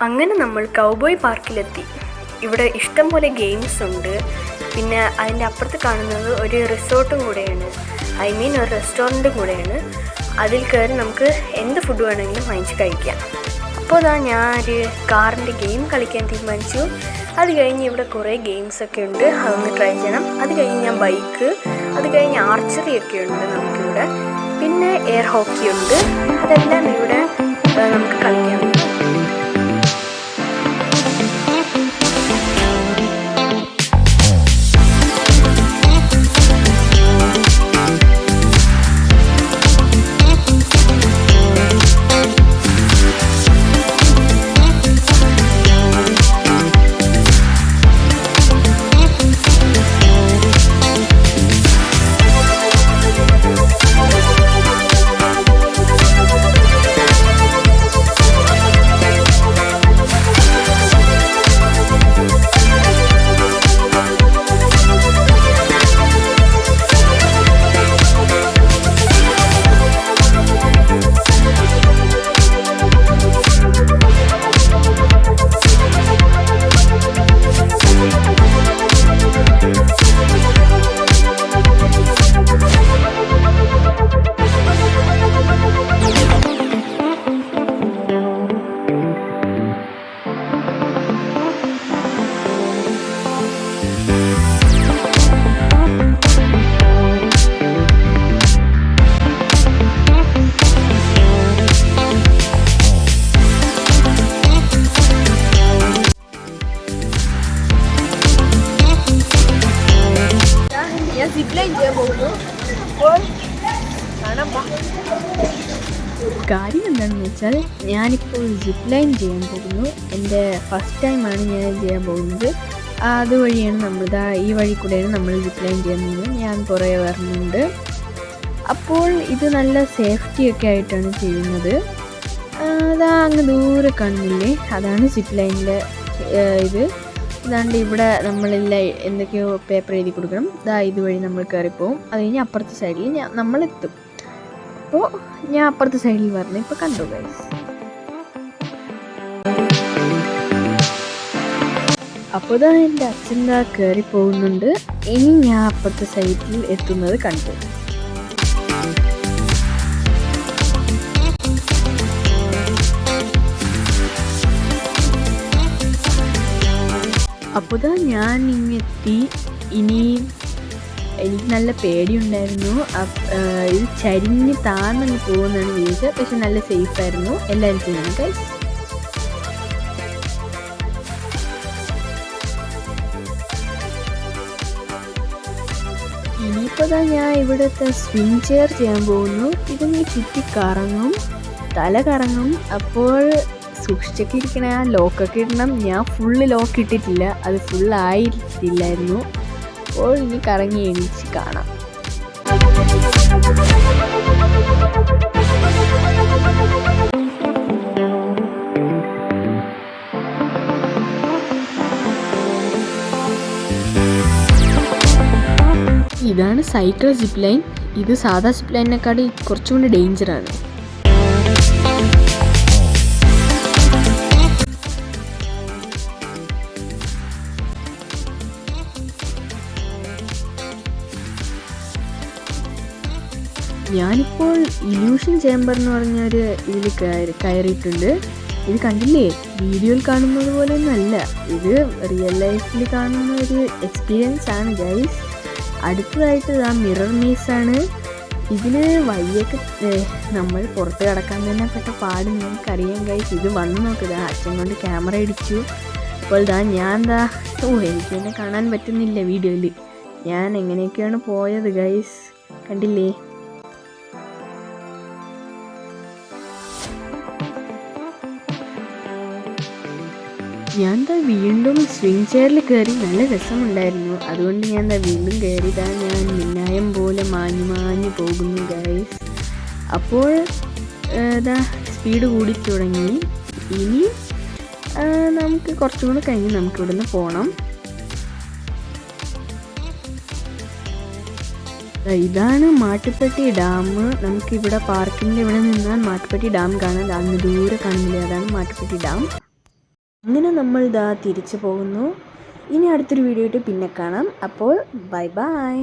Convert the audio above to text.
അങ്ങനെ നമ്മൾ കൗബോയ് പാർക്കിലെത്തി. ഇവിടെ ഇഷ്ടംപോലെ ഗെയിംസ് ഉണ്ട്. പിന്നെ അതിൻ്റെ അപ്പുറത്ത് കാണുന്നത് ഒരു റിസോർട്ടും കൂടെയാണ്, ഒരു റെസ്റ്റോറൻറ്റും കൂടെയാണ്. അതിൽ കയറി നമുക്ക് എന്ത് ഫുഡ് വേണമെങ്കിലും വാങ്ങിച്ച് കഴിക്കാം. അപ്പോൾ ഞാൻ ഒരു കാറിൻ്റെ ഗെയിം കളിക്കാൻ തീരുമാനിച്ചു. അത് കഴിഞ്ഞ് ഇവിടെ കുറേ ഗെയിംസൊക്കെ ഉണ്ട്, അതൊന്ന് ട്രൈ ചെയ്യണം. അത് കഴിഞ്ഞ് ഞാൻ ബൈക്ക്, അത് കഴിഞ്ഞ് ആർച്ചറി ഒക്കെ ഉണ്ട് നമുക്കിവിടെ. പിന്നെ എയർ ഹോക്കി ഉണ്ട്. അതെല്ലാം ഇവിടെ നമുക്ക് കളിക്കാം. കാര്യം എന്താണെന്ന് വെച്ചാൽ ഞാനിപ്പോൾ സിപ്പ് ലൈൻ ചെയ്യാൻ പോകുന്നു. എൻ്റെ ഫസ്റ്റ് ടൈമാണ് ഞാൻ ചെയ്യാൻ പോകുന്നത്. അതുവഴിയാണ് ഈ വഴി കൂടെയാണ് നമ്മൾ സിപ്പ് ലൈൻ ചെയ്യുന്നത്. ഞാൻ കുറേ വരുന്നുണ്ട്. അപ്പോൾ ഇത് നല്ല സേഫ്റ്റിയൊക്കെ ആയിട്ടാണ് ചെയ്യുന്നത്. അങ്ങ് ദൂരെ കാണുന്നില്ലേ, അതാണ് സിപ്പ് ലൈനിലെ ഇതാണ്ട് ഇവിടെ നമ്മളെല്ലാം എന്തൊക്കെയോ പേപ്പർ എഴുതി കൊടുക്കണം. ഇതുവഴി നമ്മൾ കയറിപ്പോവും. അത് കഴിഞ്ഞ് അപ്പുറത്തെ സൈഡിൽ നമ്മളെത്തും. അപ്പോൾ ഞാൻ അപ്പുറത്തെ സൈഡിൽ പറഞ്ഞു. ഇപ്പോൾ കണ്ടു ഗൈസ്. അപ്പോൾ എൻ്റെ അച്ഛൻ കയറി പോകുന്നുണ്ട്. ഇനി ഞാൻ അപ്പുറത്തെ സൈഡിൽ എത്തുന്നത് കണ്ടു. അപ്പോൾ ഞാൻ ഇങ്ങെത്തി. ഇനി എനിക്ക് നല്ല പേടിയുണ്ടായിരുന്നു. ഇത് ചരിഞ്ഞ് താഴ്ന്നു പോകുന്നതാണ് വിചാരിച്ചത്. പക്ഷെ നല്ല സേഫായിരുന്നു. എല്ലാവരും ചെയ്യണം ഗൈസ്. ഇനിയിപ്പോൾ ഞാൻ ഇവിടുത്തെ സ്വിങ് ചെയർ ചെയ്യാൻ പോകുന്നു. ഇതിന് ചുറ്റി കറങ്ങും, തല കറങ്ങും. അപ്പോൾ സൂക്ഷിച്ചൊക്കെ ഇരിക്കണേ. ലോക്കൊക്കെ ഇടണം. ഞാൻ ഫുള്ള് ലോക്ക് ഇട്ടിട്ടില്ല, അത് ഫുള്ളായിട്ടില്ലായിരുന്നു. അപ്പോൾ ഇനി കറങ്ങി എണീച്ച് കാണാം. ഇതാണ് സൈക്കിൾ സിപ്പ് ലൈൻ. ഇത് സാധാ സിപ്പ് ലൈനിനെക്കാട്ടി കുറച്ചും കൂടി ഡേഞ്ചറാണ്. ഞാനിപ്പോൾ ഇല്യൂഷൻ ചേംബർ എന്ന് പറഞ്ഞൊരു ഇതിൽ കയറിയിട്ടുണ്ട്. ഇത് കണ്ടില്ലേ, വീഡിയോയിൽ കാണുന്നത് പോലെയൊന്നും അല്ല, ഇത് റിയൽ ലൈഫിൽ കാണുന്ന ഒരു എക്സ്പീരിയൻസ് ആണ് ഗൈസ്. അടുത്തതായിട്ട് മിറർ മേസാണ്. ഇതിന് വഴിയൊക്കെ നമ്മൾ പുറത്ത് കിടക്കാൻ തന്നെ പെട്ട പാട് നിങ്ങൾക്കറിയാം ഗൈസ്. ഇത് വന്ന് നോക്കുക, അച്ഛൻ കൊണ്ട് ക്യാമറ ഇടിച്ചു. അപ്പോൾ ഞാൻ എനിക്ക് തന്നെ കാണാൻ പറ്റുന്നില്ല വീഡിയോയിൽ. ഞാൻ എങ്ങനെയൊക്കെയാണ് പോയത് ഗൈസ്, കണ്ടില്ലേ. ഞാൻ വീണ്ടും സ്വിങ് ചെയറിൽ കയറി. നല്ല രസമുണ്ടായിരുന്നു. അതുകൊണ്ട് ഞാൻ വീണ്ടും കയറി. ഞാൻ മിന്നായം പോലെ മാഞ്ഞു പോകുന്നു ഗൈസ്. അപ്പോൾ സ്പീഡ് കൂടി തുടങ്ങി. ഇനി നമുക്ക് കുറച്ചും കൂടെ കഴിഞ്ഞ് നമുക്ക് ഇവിടുന്ന് പോകണം. ഇതാണ് മാട്ടുപ്പെട്ടി ഡാം. നമുക്കിവിടെ പാർക്കിൻ്റെ ഇവിടെ നിന്നാൽ മാട്ടുപ്പെട്ടി ഡാം കാണാം. അങ്ങ് ദൂരെ കാണുന്നില്ലേ, അതാണ് മാട്ടുപ്പെട്ടി ഡാം. അങ്ങനെ നമ്മൾ തിരിച്ചു പോകുന്നു. ഇനി അടുത്തൊരു വീഡിയോ ആയിട്ട് പിന്നെ കാണാം. അപ്പോൾ ബൈ ബൈ.